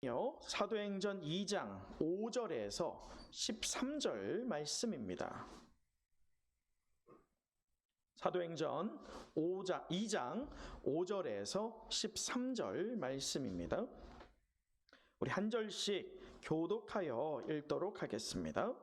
사도행전 2장 5절에서 13절 말씀입니다. 사도행전 2장 5절에서 13절 말씀입니다. 우리 한 절씩 교독하여 읽도록 하겠습니다.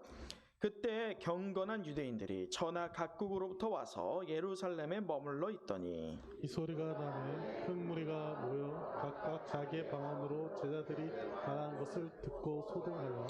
그때 경건한 유대인들이 전하 각국으로부터 와서 예루살렘에 머물러 있더니 이 소리가 나매 큰 무리가 모여 각각 자기의 방언으로 제자들이 말한 것을 듣고 소동하여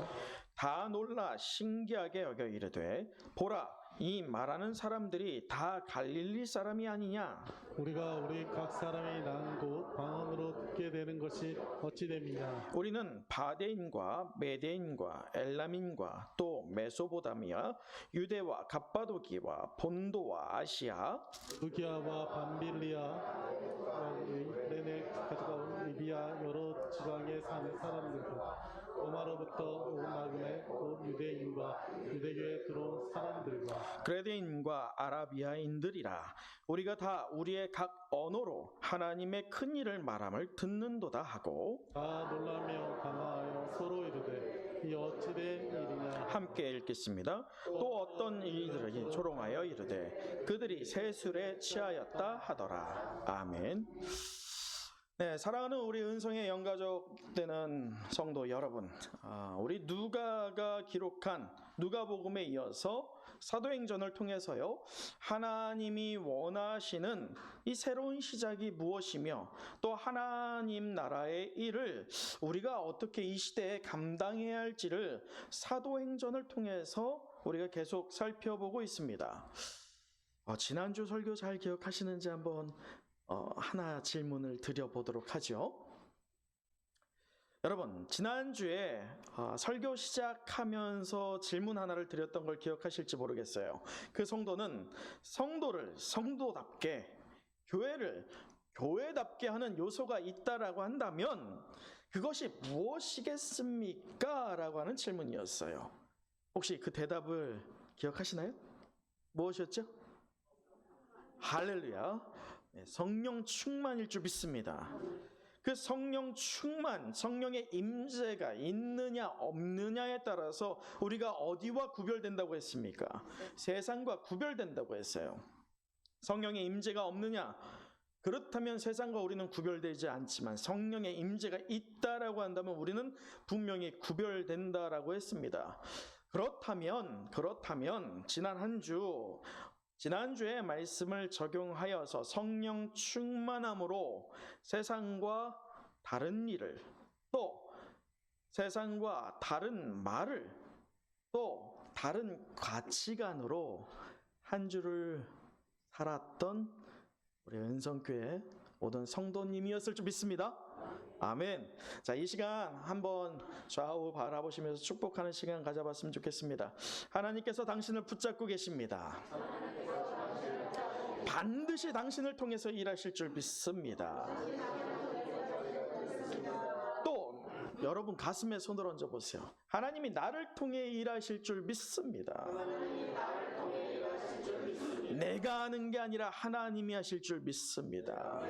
다 놀라 신기하게 여겨 이르되 보라 이 말하는 사람들이 다 갈릴리 사람이 아니냐. 우리가 우리 각 사람이 난 곳 방언으로 듣게 되는 것이 어찌 됨이냐. 우리는 바데인과 메데인과 엘람인과 또 메소보다미아 유대와 갑바도기와 본도와 아시아 루기아와 밤빌리아 유레네 가져온 리비아 여러 지방에 사는 사람들도 로마로부터 온 나그네 곧 유대인과 유대교에 들어온 사람들과 그레데인과 아라비아인들이라. 우리가 다 우리의 각 언어로 하나님의 큰 일을 말함을 듣는도다 하고 다 놀라며 강화하여 서로 이르되 이 어찌 된 일이냐. 함께 읽겠습니다. 또 어떤 이들이 조롱하여 이르되 그들이 세술에 취하였다 하더라. 아멘. 네, 사랑하는 우리 은성의 영가족 되는 성도 여러분, 우리 누가가 기록한 누가복음에 이어서 사도행전을 통해서요, 하나님이 원하시는 이 새로운 시작이 무엇이며 또 하나님 나라의 일을 우리가 어떻게 이 시대에 감당해야 할지를 사도행전을 통해서 우리가 계속 살펴보고 있습니다. 지난주 설교 잘 기억하시는지 한번 하나 질문을 드려보도록 하죠. 여러분, 지난주에 설교 시작하면서 질문 하나를 드렸던 걸 기억하실지 모르겠어요. 그 성도는 성도를 성도답게, 교회를 교회답게 하는 요소가 있다라고 한다면 그것이 무엇이겠습니까? 라고 하는 질문이었어요. 혹시 그 대답을 기억하시나요? 무엇이었죠? 할렐루야. 성령 충만일 줄 믿습니다. 그 성령 충만, 성령의 임재가 있느냐 없느냐에 따라서 우리가 어디와 구별된다고 했습니까? 세상과 구별된다고 했어요. 성령의 임재가 없느냐? 그렇다면 세상과 우리는 구별되지 않지만 성령의 임재가 있다라고 한다면 우리는 분명히 구별된다라고 했습니다. 그렇다면 지난주에 말씀을 적용하여서 성령 충만함으로 세상과 다른 일을, 또 세상과 다른 말을, 또 다른 가치관으로 한 주를 살았던 우리 은성교회 모든 성도님이었을 줄 믿습니다. 아멘. 자, 이 시간 한번 좌우 바라보시면서 축복하는 시간 가져봤으면 좋겠습니다. 하나님께서 당신을 붙잡고 계십니다. 반드시 당신을 통해서 일하실 줄 믿습니다. 또 여러분 가슴에 손을 얹어 보세요. 하나님이 나를 통해 일하실 줄 믿습니다. 내가 하는 게 아니라 하나님이 하실 줄 믿습니다.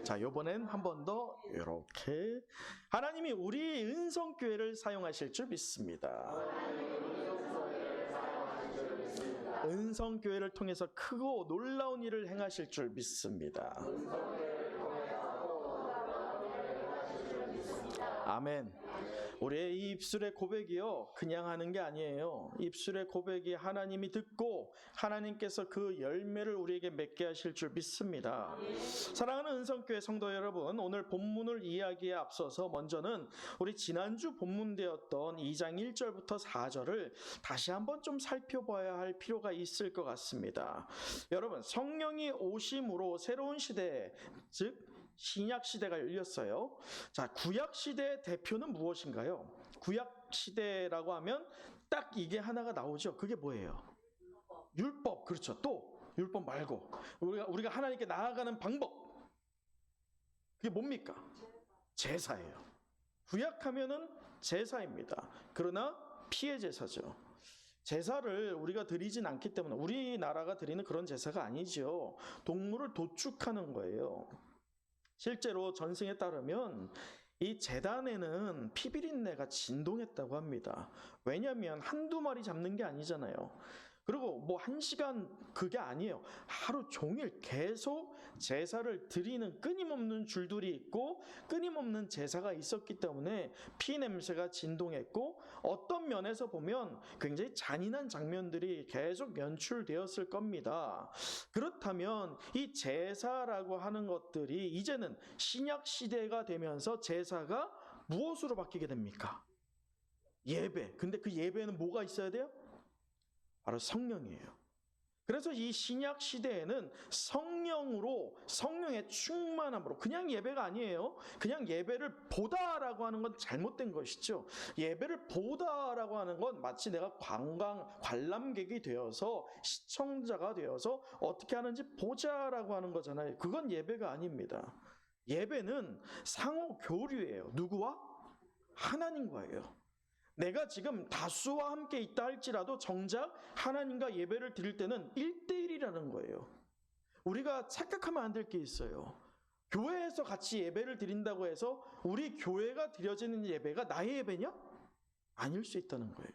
자, 이번엔 한 번 더 이렇게 하나님이 우리 은성교회를 사용하실 줄 믿습니다. 은성교회를 통해서 크고 놀라운 일을 행하실 줄 믿습니다. 아멘. 우리의 이 입술의 고백이요, 그냥 하는 게 아니에요. 입술의 고백이 하나님이 듣고 하나님께서 그 열매를 우리에게 맺게 하실 줄 믿습니다. 사랑하는 은성교회 성도 여러분, 오늘 본문을 이야기에 앞서서 먼저는 우리 지난주 본문되었던 2장 1절부터 4절을 다시 한번 좀 살펴봐야 할 필요가 있을 것 같습니다. 여러분, 성령이 오심으로 새로운 시대, 즉 신약 시대가 열렸어요. 자, 구약 시대의 대표는 무엇인가요? 구약 시대라고 하면 딱 이게 하나가 나오죠. 그게 뭐예요? 율법. 그렇죠. 또 율법 말고 우리가 하나님께 나아가는 방법. 그게 뭡니까? 제사예요. 구약하면은 제사입니다. 그러나 피의 제사죠. 제사를 우리가 드리진 않기 때문에 우리나라가 드리는 그런 제사가 아니죠. 동물을 도축하는 거예요. 실제로 전승에 따르면 이 제단에는 피비린내가 진동했다고 합니다. 왜냐하면 한두 마리 잡는 게 아니잖아요. 그리고 뭐 1시간 그게 아니에요. 하루 종일 계속 제사를 드리는 끊임없는 줄들이 있고 끊임없는 제사가 있었기 때문에 피 냄새가 진동했고, 어떤 면에서 보면 굉장히 잔인한 장면들이 계속 연출되었을 겁니다. 그렇다면 이 제사라고 하는 것들이 이제는 신약 시대가 되면서 제사가 무엇으로 바뀌게 됩니까? 예배. 근데 그 예배에는 뭐가 있어야 돼요? 바로 성령이에요. 그래서 이 신약 시대에는 성령의 충만함으로, 그냥 예배가 아니에요. 그냥 예배를 보다라고 하는 건 잘못된 것이죠. 예배를 보다라고 하는 건 마치 내가 관람객이 되어서 시청자가 되어서 어떻게 하는지 보자라고 하는 거잖아요. 그건 예배가 아닙니다. 예배는 상호 교류예요. 누구와? 하나님과예요. 내가 지금 다수와 함께 있다 할지라도 정작 하나님과 예배를 드릴 때는 1대1이라는 거예요. 우리가 착각하면 안 될 게 있어요. 교회에서 같이 예배를 드린다고 해서 우리 교회가 드려지는 예배가 나의 예배냐? 아닐 수 있다는 거예요.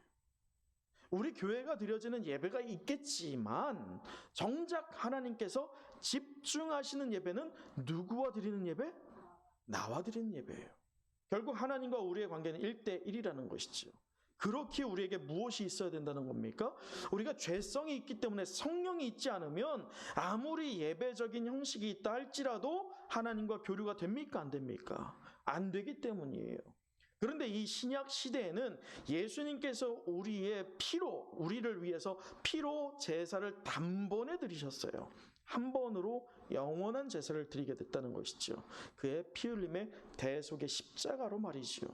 우리 교회가 드려지는 예배가 있겠지만 정작 하나님께서 집중하시는 예배는 누구와 드리는 예배? 나와 드리는 예배예요. 결국 하나님과 우리의 관계는 1대1이라는 것이죠. 그렇게 우리에게 무엇이 있어야 된다는 겁니까? 우리가 죄성이 있기 때문에 성령이 있지 않으면 아무리 예배적인 형식이 있다 할지라도 하나님과 교류가 됩니까? 안 됩니까? 안 되기 때문이에요. 그런데 이 신약 시대에는 예수님께서 우리를 위해서 피로 제사를 단번에 드리셨어요. 한 번으로 영원한 제사를 드리게 됐다는 것이죠. 그의 피 흘림의 대속의 십자가로 말이지요.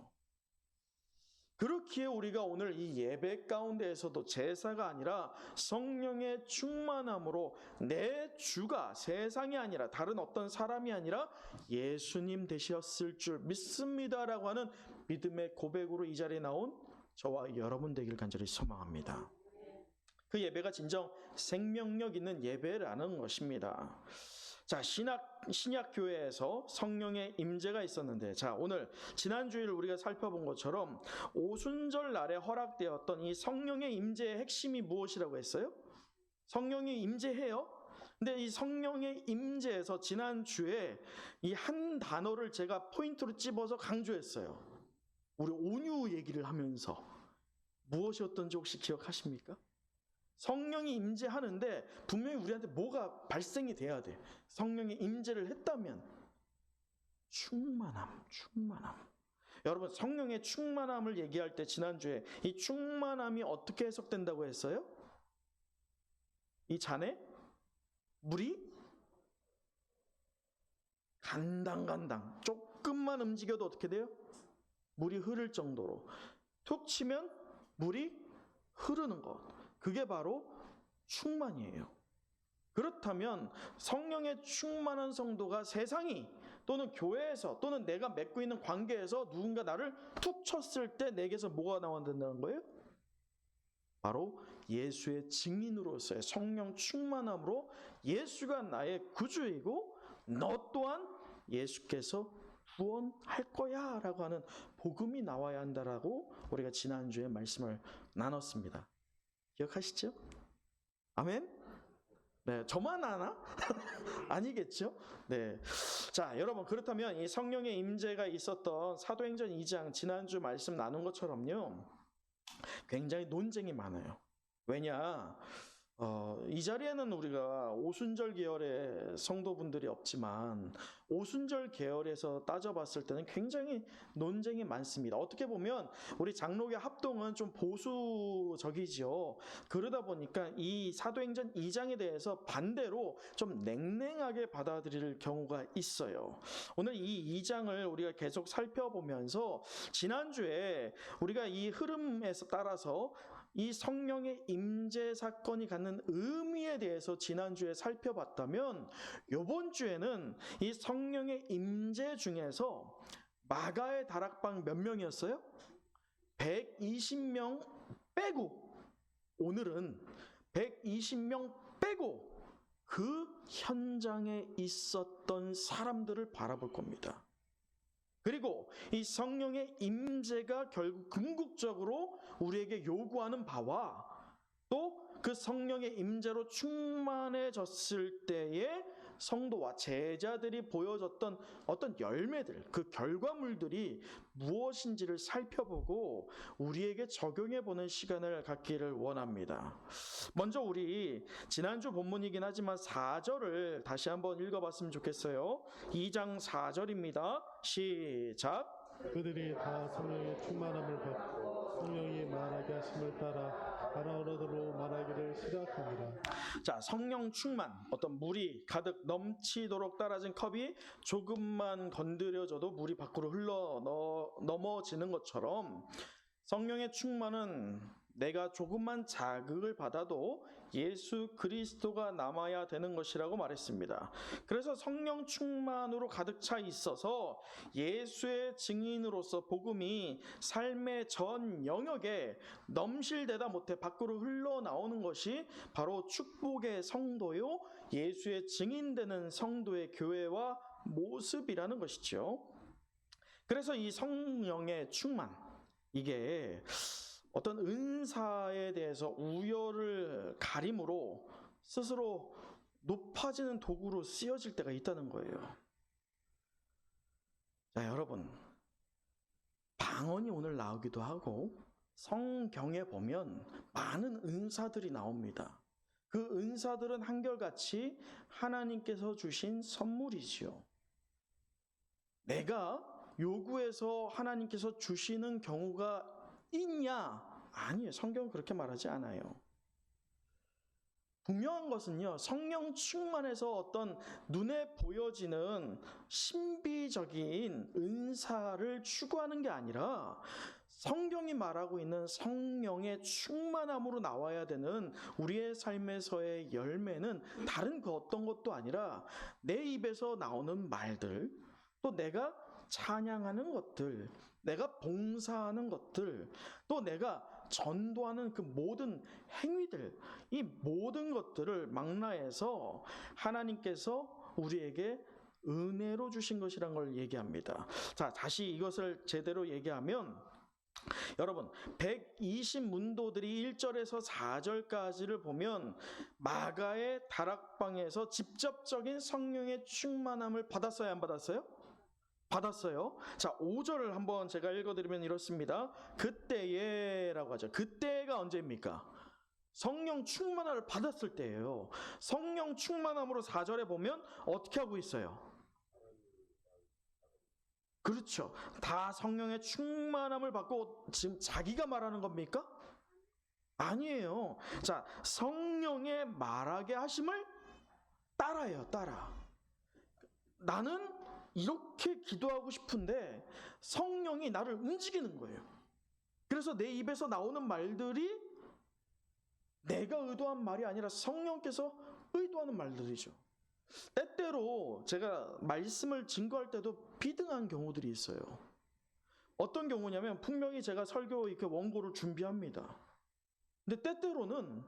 그렇기에 우리가 오늘 이 예배 가운데에서도 제사가 아니라 성령의 충만함으로 내 주가 세상이 아니라 다른 어떤 사람이 아니라 예수님 되셨을 줄 믿습니다라고 하는 믿음의 고백으로 이 자리에 나온 저와 여러분 되기를 간절히 소망합니다. 그 예배가 진정 생명력 있는 예배라는 것입니다. 자, 신약 교회에서 성령의 임재가 있었는데, 자, 오늘 지난주일 우리가 살펴본 것처럼 오순절 날에 허락되었던 이 성령의 임재의 핵심이 무엇이라고 했어요? 성령이 임재해요. 근데 이 성령의 임재에서 지난주에 이 한 단어를 제가 포인트로 찝어서 강조했어요. 우리 온유 얘기를 하면서 무엇이었던지 혹시 기억하십니까? 성령이 임재하는데 분명히 우리한테 뭐가 발생이 돼야 돼. 성령이 임재를 했다면 충만함. 여러분, 성령의 충만함을 얘기할 때 지난주에 이 충만함이 어떻게 해석된다고 했어요? 이 잔에 물이 간당간당 조금만 움직여도 어떻게 돼요? 물이 흐를 정도로 툭 치면 물이 흐르는 것, 그게 바로 충만이에요. 그렇다면 성령의 충만한 성도가 세상이 또는 교회에서 또는 내가 맺고 있는 관계에서 누군가 나를 툭 쳤을 때 내게서 뭐가 나와야 된다는 거예요? 바로 예수의 증인으로서의 성령 충만함으로 예수가 나의 구주이고 너 또한 예수께서 구원할 거야 라고 하는 복음이 나와야 한다라고 우리가 지난주에 말씀을 나눴습니다. 기억하시죠? 아멘? 네, 저만 아나? 아니겠죠? 네. 자, 여러분, 그렇다면 이 성령의 임재가 있었던 사도행전 2장 지난주 말씀 나눈 것처럼요, 굉장히 논쟁이 많아요. 왜냐? 이 자리에는 우리가 오순절 계열의 성도분들이 없지만 오순절 계열에서 따져봤을 때는 굉장히 논쟁이 많습니다. 어떻게 보면 우리 장로교 합동은 좀 보수적이죠. 그러다 보니까 이 사도행전 2장에 대해서 반대로 좀 냉랭하게 받아들일 경우가 있어요. 오늘 이 2장을 우리가 계속 살펴보면서 지난주에 우리가 이 흐름에서 따라서 이 성령의 임재 사건이 갖는 의미에 대해서 지난주에 살펴봤다면 이번 주에는 이 성령의 임재 중에서 마가의 다락방 몇 명이었어요? 120명 빼고, 오늘은 120명 빼고 그 현장에 있었던 사람들을 바라볼 겁니다. 그리고 이 성령의 임재가 결국 궁극적으로 우리에게 요구하는 바와 또 그 성령의 임재로 충만해졌을 때에 성도와 제자들이 보여줬던 어떤 열매들, 그 결과물들이 무엇인지를 살펴보고 우리에게 적용해보는 시간을 갖기를 원합니다. 먼저 우리 지난주 본문이긴 하지만 4절을 다시 한번 읽어봤으면 좋겠어요. 2장 4절입니다. 시작. 그들이 다 성령의 충만함을 받고 성령이 말하게 하심을 따라 다른 언어로 말하기를 시작합니다. 자, 성령 충만, 어떤 물이 가득 넘치도록 따라진 컵이 조금만 건드려져도 물이 밖으로 넘어지는 것처럼 성령의 충만은 내가 조금만 자극을 받아도 예수 그리스도가 남아야 되는 것이라고 말했습니다. 그래서 성령 충만으로 가득 차 있어서 예수의 증인으로서 복음이 삶의 전 영역에 넘실대다 못해 밖으로 흘러나오는 것이 바로 축복의 성도요, 예수의 증인되는 성도의 교회와 모습이라는 것이죠. 그래서 이 성령의 충만, 이게 어떤 은사에 대해서 우열을 가림으로 스스로 높아지는 도구로 쓰여질 때가 있다는 거예요. 자, 여러분, 방언이 오늘 나오기도 하고 성경에 보면 많은 은사들이 나옵니다. 그 은사들은 한결같이 하나님께서 주신 선물이지요. 내가 요구해서 하나님께서 주시는 경우가 있냐? 아니에요. 성경은 그렇게 말하지 않아요. 분명한 것은요, 성령 충만해서 어떤 눈에 보여지는 신비적인 은사를 추구하는 게 아니라 성경이 말하고 있는 성령의 충만함으로 나와야 되는 우리의 삶에서의 열매는 다른 그 어떤 것도 아니라 내 입에서 나오는 말들, 또 내가 찬양하는 것들, 내가 봉사하는 것들, 또 내가 전도하는 그 모든 행위들, 이 모든 것들을 망라해서 하나님께서 우리에게 은혜로 주신 것이란 걸 얘기합니다. 자, 다시 이것을 제대로 얘기하면 여러분, 120문도들이 1절에서 4절까지를 보면 마가의 다락방에서 직접적인 성령의 충만함을 받았어요, 안 받았어요? 받았어요. 자, 5절을 한번 제가 읽어드리면 이렇습니다. 그때에라고 하죠. 그때가 언제입니까? 성령 충만함을 받았을 때예요. 성령 충만함으로 4절에 보면 어떻게 하고 있어요? 그렇죠. 다 성령의 충만함을 받고 지금 자기가 말하는 겁니까? 아니에요. 자, 성령의 말하게 하심을 따라요, 따라. 나는 이렇게 기도하고 싶은데 성령이 나를 움직이는 거예요. 그래서 내 입에서 나오는 말들이 내가 의도한 말이 아니라 성령께서 의도하는 말들이죠. 때때로 제가 말씀을 증거할 때도 비등한 경우들이 있어요. 어떤 경우냐면 분명히 제가 설교 이렇게 원고를 준비합니다. 근데 때때로는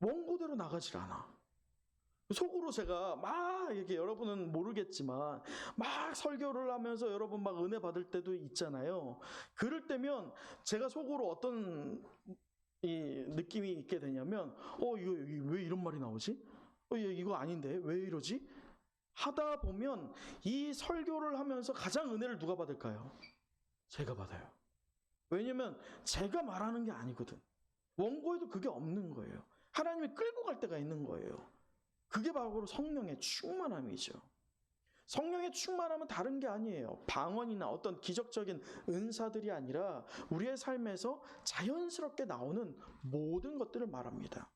원고대로 나가질 않아. 속으로 제가 막 이렇게, 여러분은 모르겠지만 막 설교를 하면서 여러분 막 은혜 받을 때도 있잖아요. 그럴 때면 제가 속으로 어떤 이 느낌이 있게 되냐면 이거 왜 이런 말이 나오지? 이거 아닌데 왜 이러지? 하다 보면 이 설교를 하면서 가장 은혜를 누가 받을까요? 제가 받아요. 왜냐면 제가 말하는 게 아니거든. 원고에도 그게 없는 거예요. 하나님이 끌고 갈 때가 있는 거예요. 그게 바로 성령의 충만함이죠. 성령의 충만함은 다른 게 아니에요. 방언이나 어떤 기적적인 은사들이 아니라 우리의 삶에서 자연스럽게 나오는 모든 것들을 말합니다.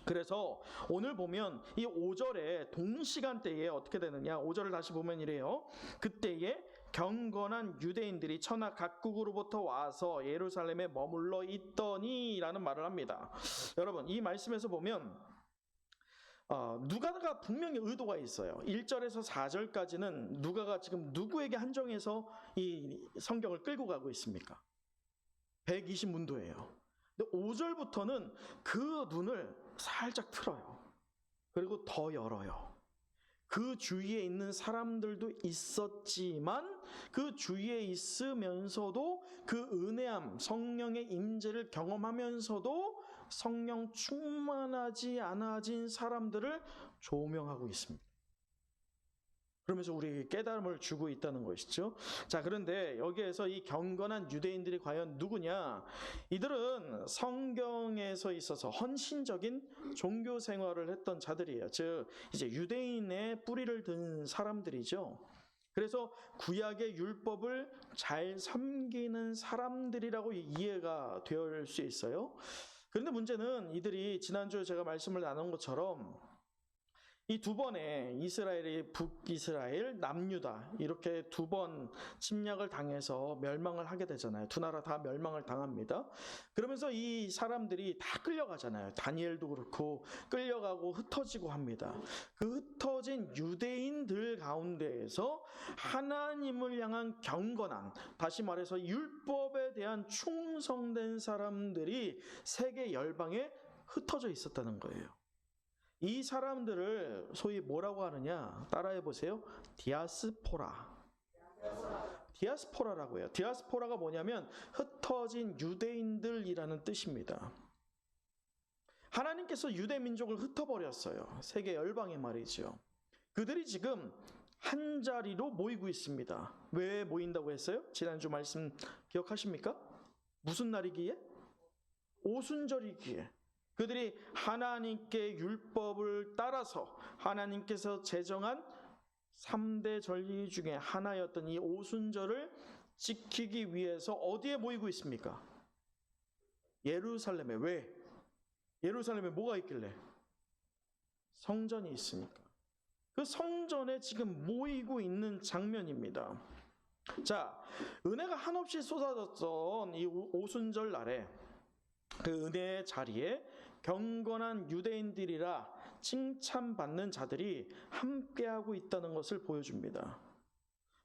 그래서 오늘 보면 이 5절에 동시간대에 어떻게 되느냐, 5절을 다시 보면 이래요. 그때에 경건한 유대인들이 천하 각국으로부터 와서 예루살렘에 머물러 있더니 라는 말을 합니다. 여러분, 이 말씀에서 보면 누가가 분명히 의도가 있어요. 1절에서 4절까지는 누가가 지금 누구에게 한정해서 이 성경을 끌고 가고 있습니까? 120문도예요. 근데 5절부터는 그 눈을 살짝 틀어요. 그리고 더 열어요. 그 주위에 있는 사람들도 있었지만 그 주위에 있으면서도 그 은혜함, 성령의 임재를 경험하면서도 성령 충만하지 않아진 사람들을 조명하고 있습니다. 그러면서 우리에게 깨달음을 주고 있다는 것이죠. 자, 그런데 여기에서 이 경건한 유대인들이 과연 누구냐? 이들은 성경에서 있어서 헌신적인 종교 생활을 했던 자들이에요. 즉 이제 유대인의 뿌리를 든 사람들이죠. 그래서 구약의 율법을 잘 섬기는 사람들이라고 이해가 될 수 있어요. 그런데 문제는 이들이 지난주에 제가 말씀을 나눈 것처럼 이 두 번의 이스라엘이 북이스라엘, 남유다 이렇게 두 번 침략을 당해서 멸망을 하게 되잖아요. 두 나라 다 멸망을 당합니다. 그러면서 이 사람들이 다 끌려가잖아요. 다니엘도 그렇고 끌려가고 흩어지고 합니다. 그 흩어진 유대인들 가운데에서 하나님을 향한 경건한, 다시 말해서 율법에 대한 충성된 사람들이 세계 열방에 흩어져 있었다는 거예요. 이 사람들을 소위 뭐라고 하느냐? 따라해 보세요. 디아스포라. 디아스포라라고 해요. 디아스포라가 뭐냐면 흩어진 유대인들이라는 뜻입니다. 하나님께서 유대 민족을 흩어버렸어요. 세계 열방에 말이죠. 그들이 지금 한 자리로 모이고 있습니다. 왜 모인다고 했어요? 지난주 말씀 기억하십니까? 무슨 날이기에? 오순절이기에. 그들이 하나님께 율법을 따라서 하나님께서 제정한 3대 전리 중에 하나였던 이 오순절을 지키기 위해서 어디에 모이고 있습니까? 예루살렘에. 왜? 예루살렘에 뭐가 있길래? 성전이 있으니까. 그 성전에 지금 모이고 있는 장면입니다. 자, 은혜가 한없이 쏟아졌던 이 오순절 날에 그 은혜의 자리에 경건한 유대인들이라 칭찬받는 자들이 함께하고 있다는 것을 보여줍니다.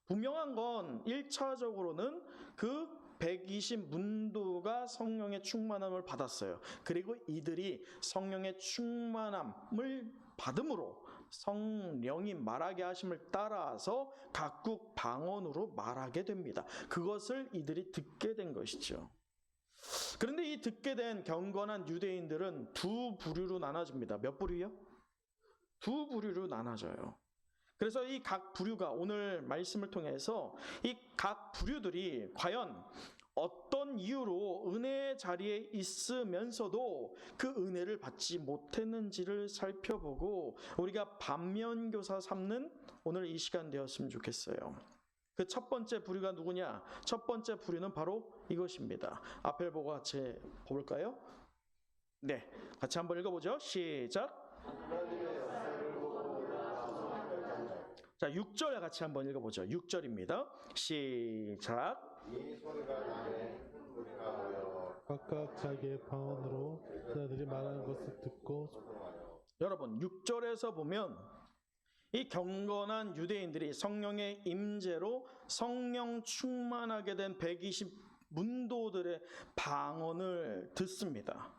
분명한 건 1차적으로는 그 120 문도가 성령의 충만함을 받았어요. 그리고 이들이 성령의 충만함을 받음으로 성령이 말하게 하심을 따라서 각국 방언으로 말하게 됩니다. 그것을 이들이 듣게 된 것이죠. 그런데 이 듣게 된 경건한 유대인들은 두 부류로 나눠집니다. 몇 부류요? 두 부류로 나눠져요. 그래서 이 각 부류가 오늘 말씀을 통해서 이 각 부류들이 과연 어떤 이유로 은혜의 자리에 있으면서도 그 은혜를 받지 못했는지를 살펴보고 우리가 반면교사 삼는 오늘 이 시간 되었으면 좋겠어요. 그 첫 번째 부류가 누구냐? 첫 번째 부류는 바로 이것입니다. 앞을 보고 같이 볼까요? 네, 같이 한번 읽어보죠. 시작. 자, 6절 같이 한번 읽어보죠. 6절입니다. 시작. 각각 자기의 방언으로 제자들이 말하는 것을 듣고 여러분 6절에서 보면 이 경건한 유대인들이 성령의 임재로 성령 충만하게 된 120 문도들의 방언을 듣습니다.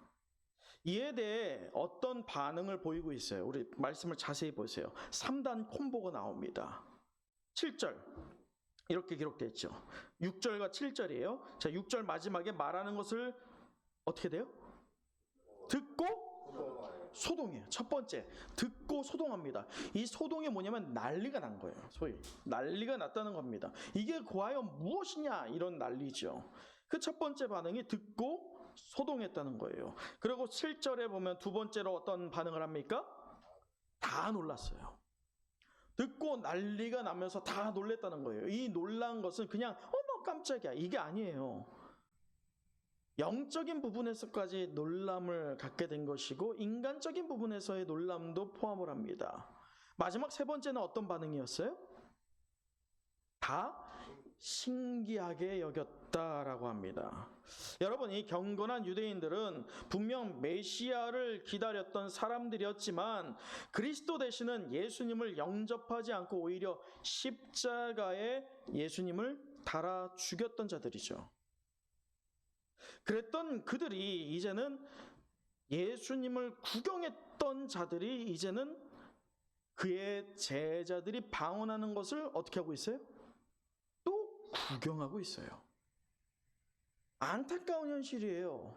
이에 대해 어떤 반응을 보이고 있어요? 우리 말씀을 자세히 보세요. 3단 콤보가 나옵니다. 7절 이렇게 기록되어 있죠. 6절과 7절이에요. 자, 6절 마지막에 말하는 것을 어떻게 돼요? 듣고 소동해요. 첫 번째, 듣고 소동합니다. 이 소동이 뭐냐면 난리가 난 거예요. 소위 난리가 났다는 겁니다. 이게 과연 무엇이냐 이런 난리죠. 그 첫 번째 반응이 듣고 소동했다는 거예요. 그리고 7절에 보면 두 번째로 어떤 반응을 합니까? 다 놀랐어요. 듣고 난리가 나면서 다 놀랬다는 거예요. 이 놀란 것은 그냥 어머 깜짝이야 이게 아니에요. 영적인 부분에서까지 놀람을 갖게 된 것이고 인간적인 부분에서의 놀람도 포함을 합니다. 마지막 세 번째는 어떤 반응이었어요? 다 신기하게 여겼다라고 합니다. 여러분, 이 경건한 유대인들은 분명 메시아를 기다렸던 사람들이었지만 그리스도 되시는 예수님을 영접하지 않고 오히려 십자가에 예수님을 달아 죽였던 자들이죠. 그랬던 그들이 이제는 예수님을 구경했던 자들이 이제는 그의 제자들이 방언하는 것을 어떻게 하고 있어요? 또 구경하고 있어요. 안타까운 현실이에요.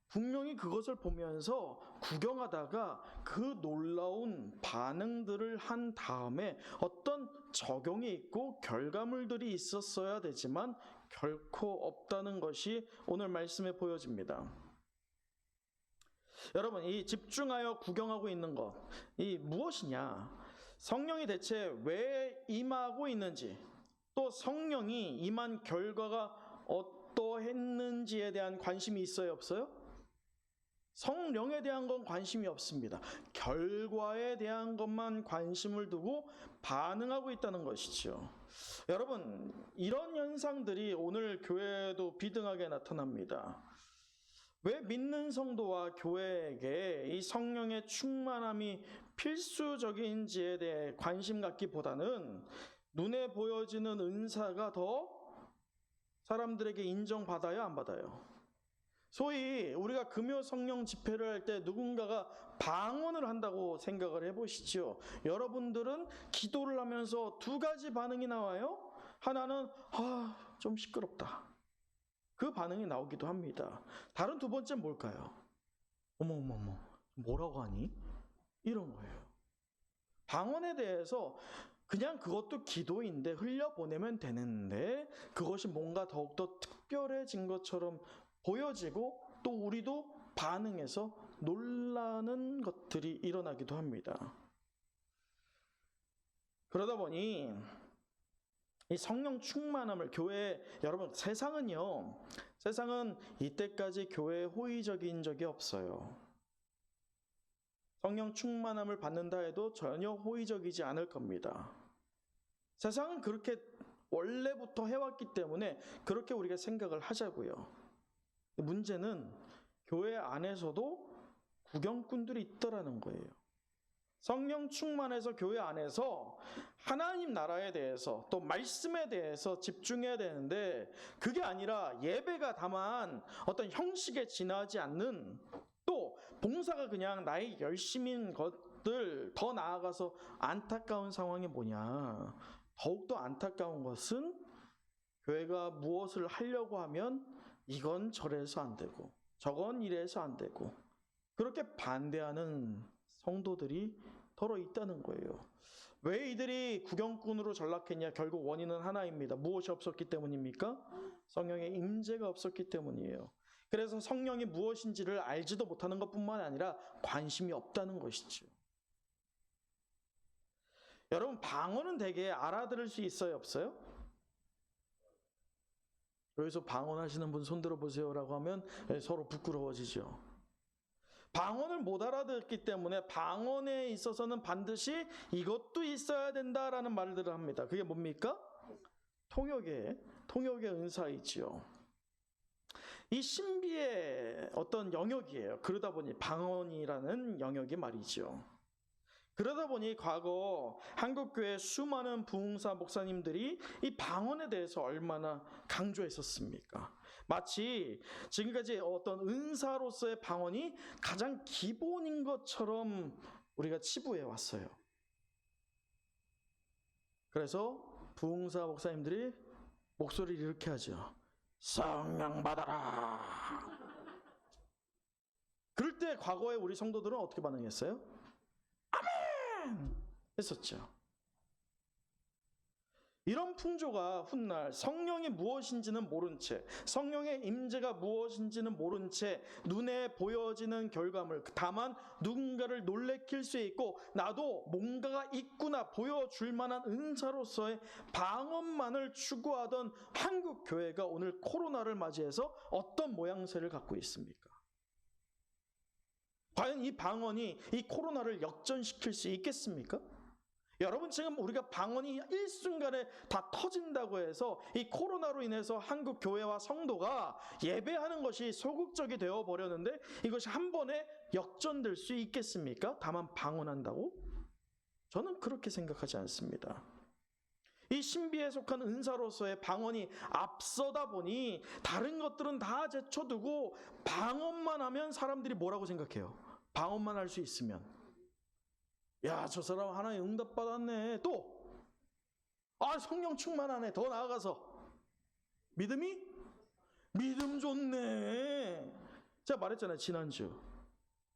분명히 그것을 보면서 구경하다가 그 놀라운 반응들을 한 다음에 어떤 적용이 있고 결과물들이 있었어야 되지만 결코 없다는 것이 오늘 말씀에 보여집니다. 여러분, 이 집중하여 구경하고 있는 것, 이 무엇이냐? 성령이 대체 왜 임하고 있는지, 또 성령이 임한 결과가 어떠했는지에 대한 관심이 있어요, 없어요? 성령에 대한 건 관심이 없습니다. 결과에 대한 것만 관심을 두고 반응하고 있다는 것이죠. 여러분, 이런 현상들이 오늘 교회에도 비등하게 나타납니다. 왜 믿는 성도와 교회에게 이 성령의 충만함이 필수적인지에 대해 관심 갖기보다는 눈에 보여지는 은사가 더 사람들에게 인정받아야 안 받아요? 소위 우리가 금요 성령 집회를 할 때 누군가가 방언을 한다고 생각을 해보시죠. 여러분들은 기도를 하면서 두 가지 반응이 나와요. 하나는 좀 시끄럽다. 그 반응이 나오기도 합니다. 다른 두 번째는 뭘까요? 어머 뭐라고 하니? 이런 거예요. 방언에 대해서 그냥 그것도 기도인데 흘려보내면 되는데 그것이 뭔가 더욱더 특별해진 것처럼 보여지고 또 우리도 반응해서 놀라는 것들이 일어나기도 합니다. 그러다 보니 이 성령 충만함을 여러분, 세상은 이때까지 교회에 호의적인 적이 없어요. 성령 충만함을 받는다 해도 전혀 호의적이지 않을 겁니다. 세상은 그렇게 원래부터 해왔기 때문에 그렇게 우리가 생각을 하자고요. 문제는 교회 안에서도 구경꾼들이 있더라는 거예요. 성령 충만해서 교회 안에서 하나님 나라에 대해서 또 말씀에 대해서 집중해야 되는데 그게 아니라 예배가 다만 어떤 형식에 지나지 않는 또 봉사가 그냥 나의 열심인 것들 더 나아가서 안타까운 상황이 뭐냐. 더욱더 안타까운 것은 교회가 무엇을 하려고 하면 이건 저래서 안 되고 저건 이래서 안 되고 그렇게 반대하는 성도들이 더러 있다는 거예요. 왜 이들이 구경꾼으로 전락했냐? 결국 원인은 하나입니다. 무엇이 없었기 때문입니까? 성령의 임재가 없었기 때문이에요. 그래서 성령이 무엇인지를 알지도 못하는 것뿐만 아니라 관심이 없다는 것이죠. 여러분, 방언은 되게 알아들을 수 있어요, 없어요? 여기서 방언하시는 분 손들어 보세요라고 하면 서로 부끄러워지죠. 방언을 못 알아듣기 때문에 방언에 있어서는 반드시 이것도 있어야 된다라는 말들을 합니다. 그게 뭡니까? 통역의 은사이지요. 이 신비의 어떤 영역이에요. 그러다 보니 방언이라는 영역이 말이죠. 그러다 보니 과거 한국교회 수많은 부흥사 목사님들이 이 방언에 대해서 얼마나 강조했었습니까? 마치 지금까지 어떤 은사로서의 방언이 가장 기본인 것처럼 우리가 치부해 왔어요. 그래서 부흥사 목사님들이 목소리를 이렇게 하죠. 성령 받아라. 그럴 때 과거에 우리 성도들은 어떻게 반응했어요? 아멘! 했었죠. 이런 풍조가 훗날 성령이 무엇인지는 모른 채, 성령의 임재가 무엇인지는 모른 채 눈에 보여지는 결과물, 다만 누군가를 놀래킬 수 있고 나도 뭔가가 있구나 보여줄 만한 은사로서의 방언만을 추구하던 한국 교회가 오늘 코로나를 맞이해서 어떤 모양새를 갖고 있습니까? 과연 이 방언이 이 코로나를 역전시킬 수 있겠습니까? 여러분, 지금 우리가 방언이 일순간에 다 터진다고 해서 이 코로나로 인해서 한국 교회와 성도가 예배하는 것이 소극적이 되어 버렸는데 이것이 한 번에 역전될 수 있겠습니까? 다만 방언한다고? 저는 그렇게 생각하지 않습니다. 이 신비에 속한 은사로서의 방언이 앞서다 보니 다른 것들은 다 제쳐두고 방언만 하면 사람들이 뭐라고 생각해요? 방언만 할 수 있으면 야, 저 사람 하나님 응답 받았네. 또, 성령 충만하네. 더 나아가서 믿음 좋네. 제가 말했잖아요, 지난주.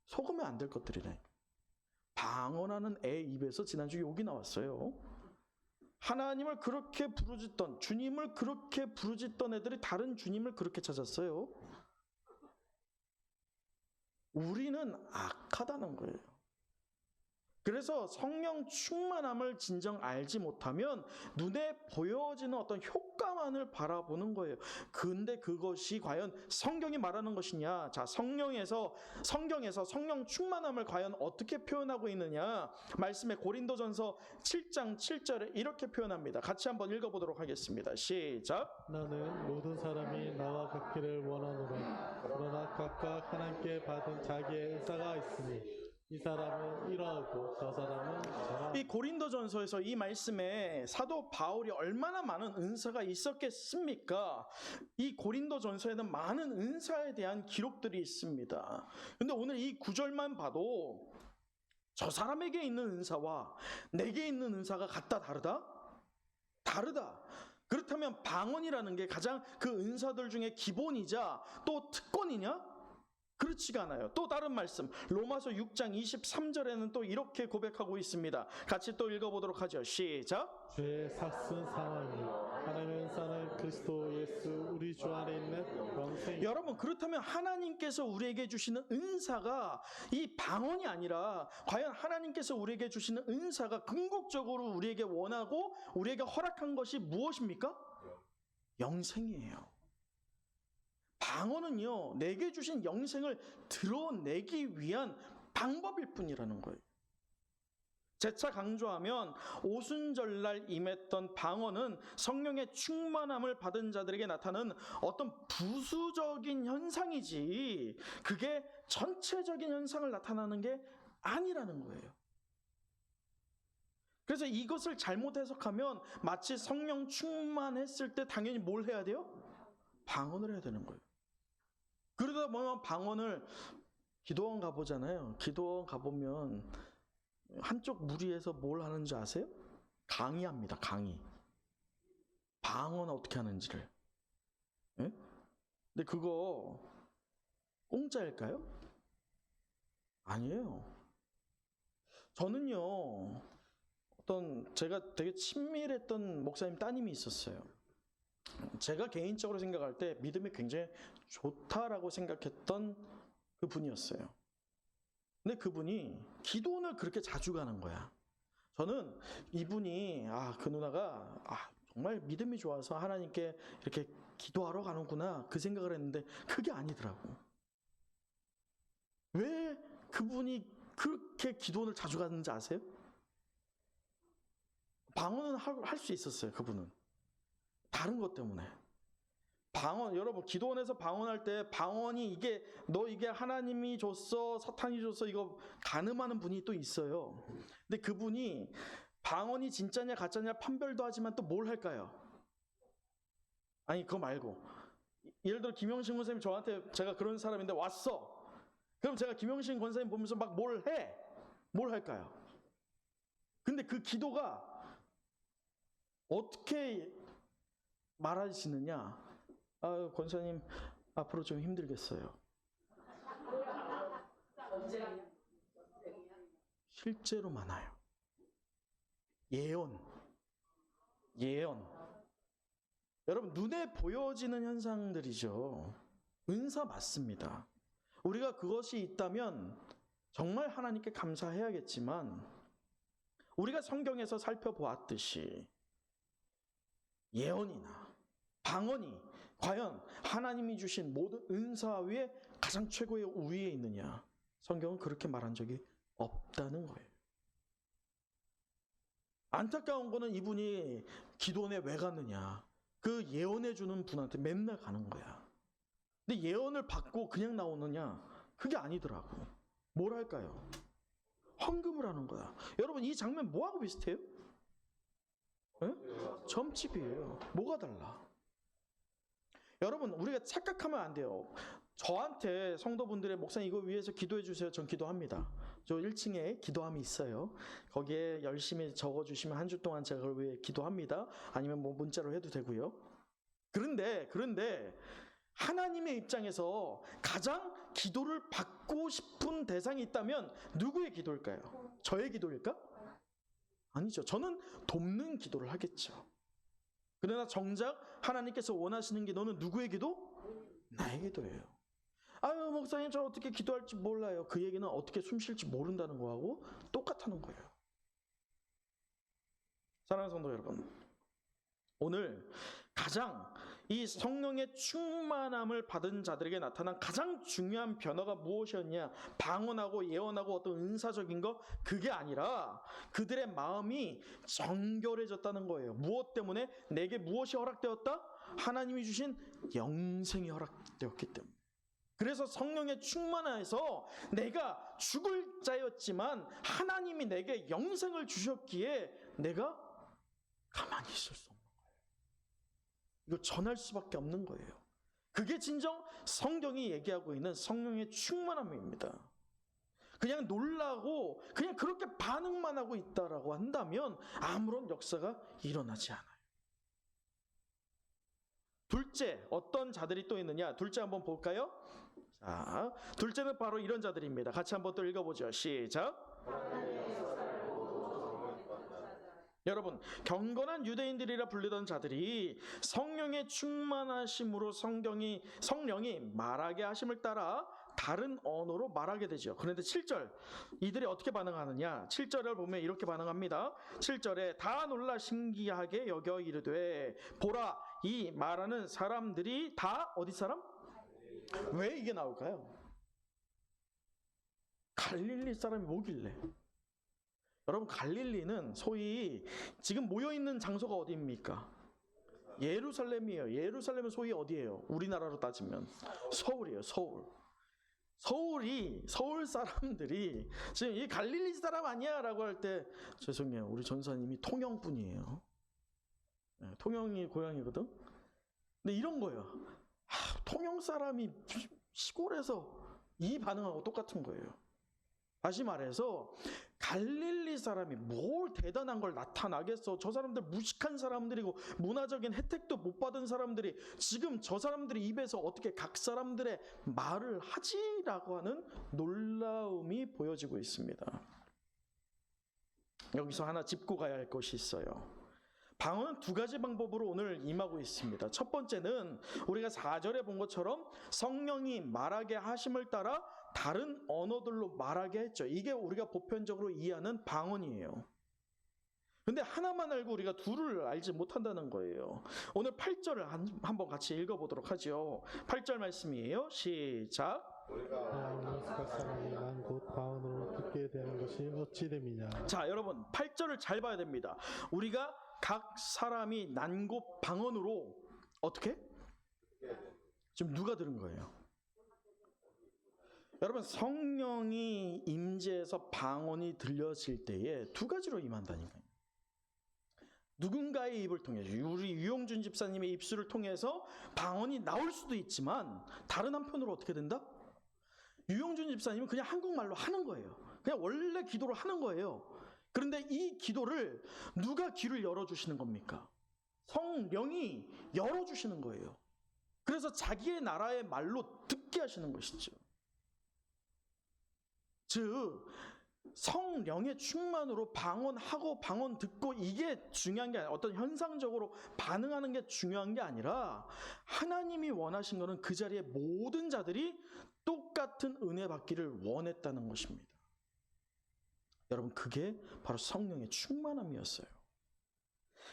속으면 안 될 것들이네. 방언하는 애 입에서 지난주 욕이 나왔어요. 하나님을 그렇게 부르짖던, 주님을 그렇게 부르짖던 애들이 다른 주님을 그렇게 찾았어요. 우리는 악하다는 거예요. 그래서 성령 충만함을 진정 알지 못하면 눈에 보여지는 어떤 효과만을 바라보는 거예요. 근데 그것이 과연 성경이 말하는 것이냐? 자, 성경에서 성령 충만함을 과연 어떻게 표현하고 있느냐? 말씀에 고린도전서 7장 7절에 이렇게 표현합니다. 같이 한번 읽어보도록 하겠습니다. 시작. 나는 모든 사람이 나와 같기를 원하노라. 그러나 각각 하나님께 받은 자기의 은사가 있으니 이 사람은 이러하고 저 사람은 저러하고. 이 고린도전서에서 이 말씀에 사도 바울이 얼마나 많은 은사가 있었겠습니까? 이 고린도전서에는 많은 은사에 대한 기록들이 있습니다. 근데 오늘 이 구절만 봐도 저 사람에게 있는 은사와 내게 있는 은사가 같다 다르다? 다르다. 그렇다면 방언이라는 게 가장 그 은사들 중에 기본이자 또 특권이냐? 그렇지가 않아요. 또 다른 말씀 로마서 6장 23절에는 또 이렇게 고백하고 있습니다. 같이 또 읽어보도록 하죠. 시작. 죄의 삭슨 상황이 하나님의 은사는 그리스도 예수 우리 주 안에 있는 영생. 여러분, 그렇다면 하나님께서 우리에게 주시는 은사가 이 방언이 아니라 과연 하나님께서 우리에게 주시는 은사가 궁극적으로 우리에게 원하고 우리에게 허락한 것이 무엇입니까? 영생이에요. 방언은요, 내게 주신 영생을 드러내기 위한 방법일 뿐이라는 거예요. 재차 강조하면 오순절날 임했던 방언은 성령의 충만함을 받은 자들에게 나타나는 어떤 부수적인 현상이지 그게 전체적인 현상을 나타나는 게 아니라는 거예요. 그래서 이것을 잘못 해석하면 마치 성령 충만했을 때 당연히 뭘 해야 돼요? 방언을 해야 되는 거예요. 그러다 보면 방언을 기도원 가보잖아요. 기도원 가보면 한쪽 무리에서 뭘 하는지 아세요? 강의합니다. 강의. 방언 어떻게 하는지를. 예? 근데 그거 공짜일까요? 아니에요. 저는요, 제가 되게 친밀했던 목사님 따님이 있었어요. 제가 개인적으로 생각할 때 믿음이 굉장히 좋다라고 생각했던 그 분이었어요. 근데 그분이 기도원을 그렇게 자주 가는 거야. 저는 이분이 그 누나가 정말 믿음이 좋아서 하나님께 이렇게 기도하러 가는구나 그 생각을 했는데 그게 아니더라고. 왜 그분이 그렇게 기도원을 자주 가는지 아세요? 방언은 할 수 있었어요. 그분은 다른 것 때문에. 방언, 여러분 기도원에서 방언할 때 방언이 이게 하나님이 줬어 사탄이 줬어 이거 가늠하는 분이 또 있어요. 근데 그분이 방언이 진짜냐 가짜냐 판별도 하지만 또 뭘 할까요? 아니 그거 말고 예를 들어 김영신 권사님 저한테 제가 그런 사람인데 왔어. 그럼 제가 김영신 권사님 보면서 막 뭘 해? 뭘 할까요? 근데 그 기도가 어떻게 말하시느냐? 권사님 앞으로 좀 힘들겠어요. 실제로 많아요. 예언. 여러분 눈에 보여지는 현상들이죠. 은사 맞습니다. 우리가 그것이 있다면 정말 하나님께 감사해야겠지만 우리가 성경에서 살펴보았듯이 예언이나 방언이 과연 하나님이 주신 모든 은사 위에 가장 최고의 우위에 있느냐? 성경은 그렇게 말한 적이 없다는 거예요. 안타까운 거는 이분이 기도원에 왜 갔느냐? 그 예언해 주는 분한테 맨날 가는 거야. 근데 예언을 받고 그냥 나오느냐? 그게 아니더라고. 뭘 할까요? 헌금을 하는 거야. 여러분 이 장면 뭐하고 비슷해요? 네? 점집이에요. 뭐가 달라? 여러분 우리가 착각하면 안 돼요. 저한테 성도분들의 목사님 이거 위해서 기도해 주세요. 전 기도합니다. 저 1층에 기도함이 있어요. 거기에 열심히 적어주시면 한 주 동안 제가 그걸 위해 기도합니다. 아니면 뭐 문자로 해도 되고요. 그런데 하나님의 입장에서 가장 기도를 받고 싶은 대상이 있다면 누구의 기도일까요? 저의 기도일까? 아니죠. 저는 돕는 기도를 하겠죠. 그러나 정작 하나님께서 원하시는 기도는 누구의 기도? 나의 기도예요. 아유, 목사님 저 어떻게 기도할지 몰라요. 그 얘기는 어떻게 숨 쉴지 모른다는 거하고 똑같다는 거예요. 사랑하는 성도 여러분, 오늘 가장 이 성령의 충만함을 받은 자들에게 나타난 가장 중요한 변화가 무엇이었냐? 방언하고 예언하고 어떤 은사적인 거, 그게 아니라 그들의 마음이 정결해졌다는 거예요. 무엇 때문에? 내게 무엇이 허락되었다? 하나님이 주신 영생이 허락되었기 때문에. 그래서 성령의 충만함에서 내가 죽을 자였지만 하나님이 내게 영생을 주셨기에 내가 가만히 있을 수 없는 거예요. 이걸 전할 수밖에 없는 거예요. 그게 진정 성경이 얘기하고 있는 성령의 충만함입니다. 그냥 놀라고 그냥 그렇게 반응만 하고 있다라고 한다면 아무런 역사가 일어나지 않아요. 둘째, 어떤 자들이 또 있느냐? 둘째 한번 볼까요? 자, 둘째는 바로 이런 자들입니다. 같이 한번 또 읽어보죠. 시작. 여러분, 경건한 유대인들이라 불리던 자들이 성령의 충만하심으로 성령이 말하게 하심을 따라 다른 언어로 말하게 되죠. 그런데 7절, 이들이 어떻게 반응하느냐? 7절을 보면 이렇게 반응합니다. 7절에 다 놀라 신기하게 여겨 이르되 보라, 이 말하는 사람들이 다 어디 사람? 왜 이게 나올까요? 갈릴리 사람이 뭐길래? 여러분, 갈릴리는 소위 지금 모여있는 장소가 어디입니까? 예루살렘이에요. 예루살렘은 소위 어디예요? 우리나라로 따지면 서울이에요. 서울 사람들이 지금 이 갈릴리 사람 아니야 라고 할 때 죄송해요. 우리 전사님이 통영분이에요. 네, 통영이 고향이거든. 근데 이런 거예요. 통영 사람이 시골에서 이 반응하고 똑같은 거예요. 다시 말해서 갈릴리 사람이 뭘 대단한 걸 나타나겠어. 저 사람들 무식한 사람들이고 문화적인 혜택도 못 받은 사람들이 지금 저 사람들의 입에서 어떻게 각 사람들의 말을 하지라고 하는 놀라움이 보여지고 있습니다. 여기서 하나 짚고 가야 할 것이 있어요. 방언은 두 가지 방법으로 오늘 임하고 있습니다. 첫 번째는 우리가 4절에 본 것처럼 성령이 말하게 하심을 따라 다른 언어들로 말하게 했죠. 이게 우리가 보편적으로 이해하는 방언이에요. 근데 하나만 알고 우리가 둘을 알지 못한다는 거예요. 오늘 8절을 한번 같이 읽어보도록 하죠. 8절 말씀이에요. 시작. 사람이 난 곧 방언으로 듣게 되는 것이 어찌 됨이냐. 자, 여러분 8절을 잘 봐야 됩니다. 우리가 각 사람이 난 곧 방언으로 어떻게? 지금 누가 들은 거예요? 여러분, 성령이 임재해서 방언이 들려질 때에 두 가지로 임한다니까요. 누군가의 입을 통해, 우리 유용준 집사님의 입술을 통해서 방언이 나올 수도 있지만 다른 한편으로 어떻게 된다? 유용준 집사님은 그냥 한국말로 하는 거예요. 그냥 원래 기도를 하는 거예요. 그런데 이 기도를 누가 귀를 열어주시는 겁니까? 성령이 열어주시는 거예요. 그래서 자기의 나라의 말로 듣게 하시는 것이죠. 즉 성령의 충만으로 방언하고 방언 듣고 이게 중요한 게 아니라 어떤 현상적으로 반응하는 게 중요한 게 아니라 하나님이 원하신 것은 그 자리에 모든 자들이 똑같은 은혜 받기를 원했다는 것입니다. 여러분, 그게 바로 성령의 충만함이었어요.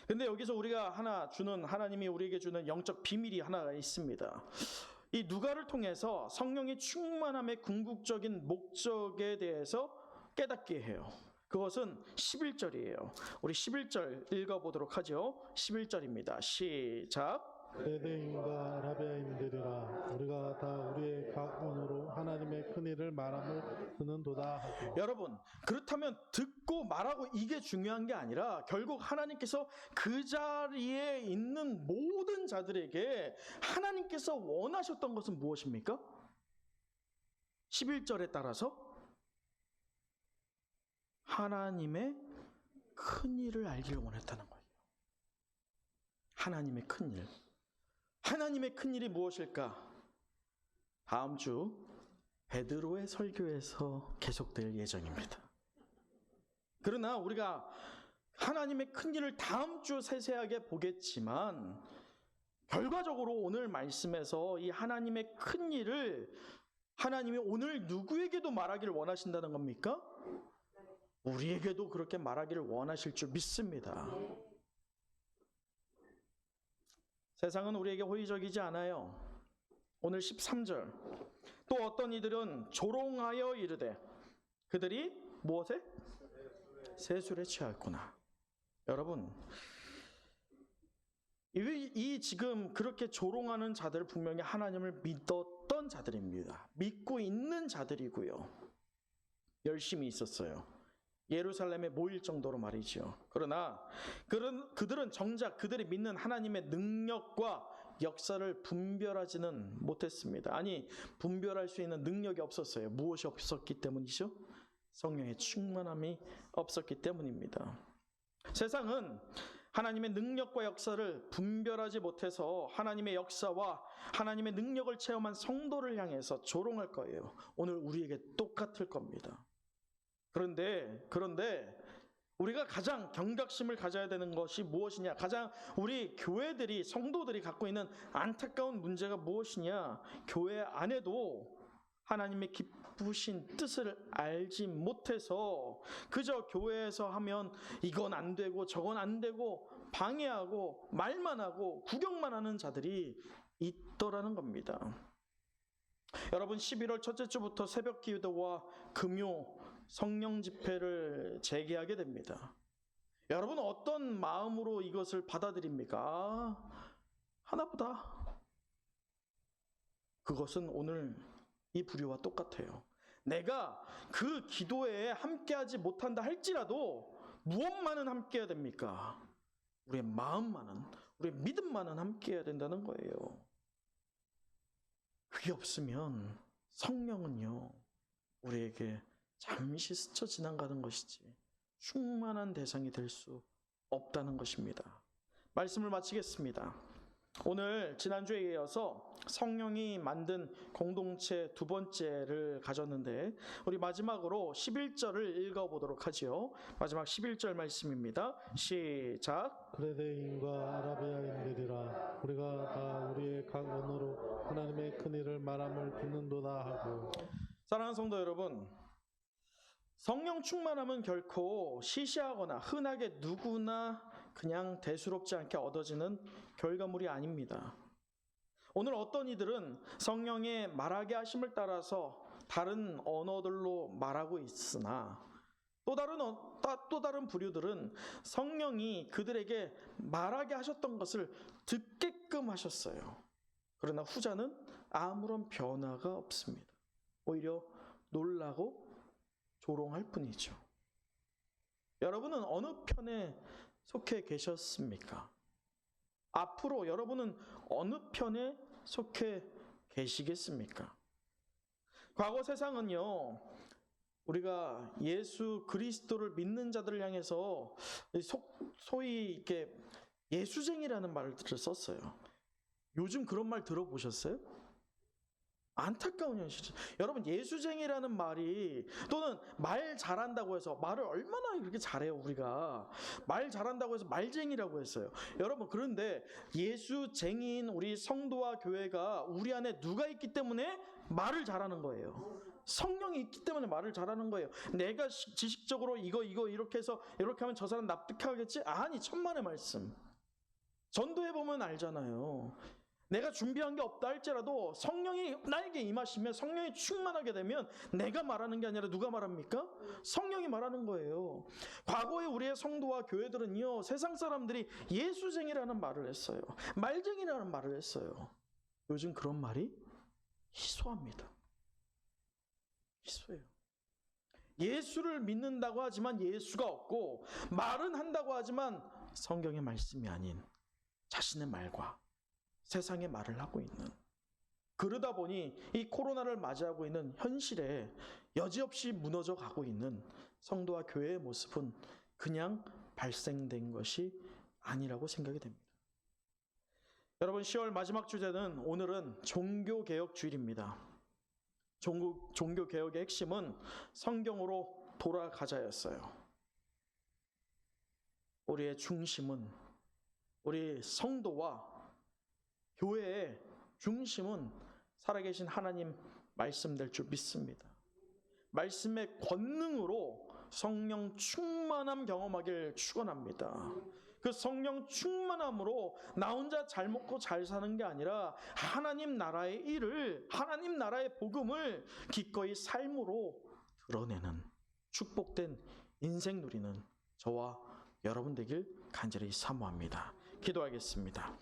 근데 여기서 우리가 하나님이 우리에게 주는 영적 비밀이 하나가 있습니다. 이 누가를 통해서 성령의 충만함의 궁극적인 목적에 대해서 깨닫게 해요. 그것은 11절이에요. 우리 11절 읽어보도록 하죠. 11절입니다. 시작. 레데인과 라베인들이라 우리가 다 우리의 각 언어로 하나님의 큰 일을 말함을 듣는도다 하고. 여러분, 그렇다면 듣고 말하고 이게 중요한 게 아니라 결국 하나님께서 그 자리에 있는 모든 자들에게 하나님께서 원하셨던 것은 무엇입니까? 11절에 따라서 하나님의 큰 일을 알기를 원했다는 거예요. 하나님의 큰 일. 하나님의 큰 일이 무엇일까? 다음 주 베드로의 설교에서 계속될 예정입니다. 그러나 우리가 하나님의 큰 일을 다음 주 세세하게 보겠지만 결과적으로 오늘 말씀에서 이 하나님의 큰 일을 하나님이 오늘 누구에게도 말하기를 원하신다는 겁니까? 우리에게도 그렇게 말하기를 원하실 줄 믿습니다. 세상은 우리에게 호의적이지 않아요. 오늘 13절 또 어떤 이들은 조롱하여 이르되 그들이 무엇에? 세술에 취하였구나. 여러분, 이 지금 그렇게 조롱하는 자들 분명히 하나님을 믿었던 자들입니다. 믿고 있는 자들이고요. 열심히 있었어요. 예루살렘에 모일 정도로 말이죠. 그러나 그들은 정작 그들이 믿는 하나님의 능력과 역사를 분별하지는 못했습니다. 아니, 분별할 수 있는 능력이 없었어요. 무엇이 없었기 때문이죠? 성령의 충만함이 없었기 때문입니다. 세상은 하나님의 능력과 역사를 분별하지 못해서 하나님의 역사와 하나님의 능력을 체험한 성도를 향해서 조롱할 거예요. 오늘 우리에게 똑같을 겁니다. 그런데 우리가 가장 경각심을 가져야 되는 것이 무엇이냐? 가장 우리 교회들이 성도들이 갖고 있는 안타까운 문제가 무엇이냐? 교회 안에도 하나님의 기쁘신 뜻을 알지 못해서 그저 교회에서 하면 이건 안 되고 저건 안 되고 방해하고 말만 하고 구경만 하는 자들이 있더라는 겁니다. 여러분, 11월 첫째 주부터 새벽 기도와 금요 성령 집회를 재개하게 됩니다. 여러분, 어떤 마음으로 이것을 받아들입니까? 하나보다. 그것은 오늘 이 부류와 똑같아요. 내가 그 기도에 함께하지 못한다 할지라도 무엇만은 함께해야 됩니까? 우리의 마음만은, 우리의 믿음만은 함께해야 된다는 거예요. 그게 없으면 성령은요, 우리에게 잠시 스쳐 지나가는 것이지 충만한 대상이 될 수 없다는 것입니다. 말씀을 마치겠습니다. 오늘 지난주에 이어서 성령이 만든 공동체 두 번째를 가졌는데 우리 마지막으로 11절을 읽어보도록 하지요. 마지막 11절 말씀입니다. 시작. 그레데인과 아라비아인들이라 우리가 다 우리의 각 언어로 하나님의 큰 일을 말함을 듣는도다 하고. 사랑하는 성도 여러분, 성령 충만함은 결코 시시하거나 흔하게 누구나 그냥 대수롭지 않게 얻어지는 결과물이 아닙니다. 오늘 어떤 이들은 성령의 말하게 하심을 따라서 다른 언어들로 말하고 있으나 또 다른 부류들은 성령이 그들에게 말하게 하셨던 것을 듣게끔 하셨어요. 그러나 후자는 아무런 변화가 없습니다. 오히려 놀라고 조롱할 뿐이죠. 여러분은 어느 편에 속해 계셨습니까? 앞으로 여러분은 어느 편에 속해 계시겠습니까? 과거 세상은요, 우리가 예수 그리스도를 믿는 자들을 향해서 소위 이렇게 예수쟁이라는 말을 썼어요. 요즘 그런 말 들어보셨어요? 안타까운 현실이죠. 여러분, 예수쟁이라는 말이, 또는 말 잘한다고 해서, 말을 얼마나 이렇게 잘해요 우리가. 말 잘한다고 해서 말쟁이라고 했어요. 여러분, 그런데 예수쟁이인 우리 성도와 교회가 우리 안에 누가 있기 때문에 말을 잘하는 거예요? 성령이 있기 때문에 말을 잘하는 거예요. 내가 지식적으로 이거 이렇게 해서 이렇게 하면 저 사람 납득하겠지? 아니, 천만의 말씀. 전도해보면 알잖아요. 내가 준비한 게 없다 할지라도 성령이 나에게 임하시면, 성령이 충만하게 되면 내가 말하는 게 아니라 누가 말합니까? 성령이 말하는 거예요. 과거에 우리의 성도와 교회들은요, 세상 사람들이 예수쟁이라는 말을 했어요. 말쟁이라는 말을 했어요. 요즘 그런 말이 희소합니다. 희소해요. 예수를 믿는다고 하지만 예수가 없고, 말은 한다고 하지만 성경의 말씀이 아닌 자신의 말과 세상의 말을 하고 있는, 그러다 보니 이 코로나를 맞이하고 있는 현실에 여지없이 무너져 가고 있는 성도와 교회의 모습은 그냥 발생된 것이 아니라고 생각이 됩니다. 여러분, 10월 마지막 주제는 오늘은 종교개혁 주일입니다. 종교개혁의 핵심은 성경으로 돌아가자였어요. 우리의 중심은, 우리 성도와 교회의 중심은 살아계신 하나님 말씀 될 줄 믿습니다. 말씀의 권능으로 성령 충만함 경험하길 축원합니다. 그 성령 충만함으로 나 혼자 잘 먹고 잘 사는 게 아니라 하나님 나라의 일을, 하나님 나라의 복음을 기꺼이 삶으로 드러내는 축복된 인생 누리는 저와 여러분 되길 간절히 사모합니다. 기도하겠습니다.